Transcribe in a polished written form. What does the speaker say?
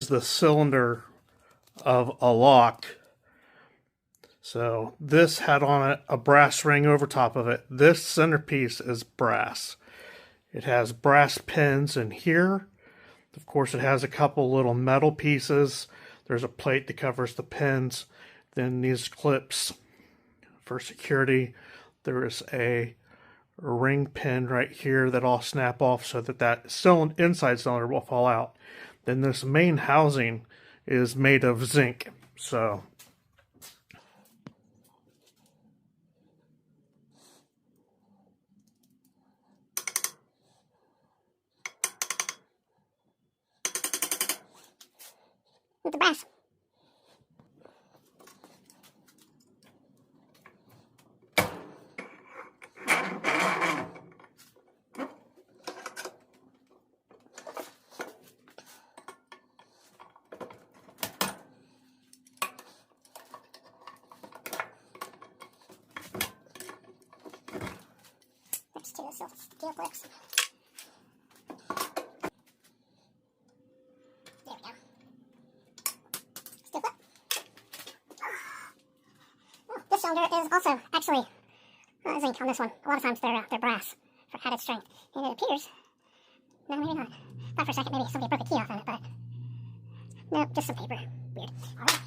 the cylinder of a lock. So this had on it a brass ring over top of it. This centerpiece is brass. It has brass pins in here. Of course, it has a couple little metal pieces. There's a plate that covers the pins. Then these clips for security. There is a ring pin right here that all snap off so that inside cylinder will fall out. Then this main housing is made of zinc. So with the brass. Next to the steel clips. There we go. Steel clip. Oh, this cylinder is also actually zinc on this one. A lot of times they're brass for added strength. And it appears, no, maybe not. Thought for a second maybe somebody broke a key off on it, but no, just some paper. Weird. All right.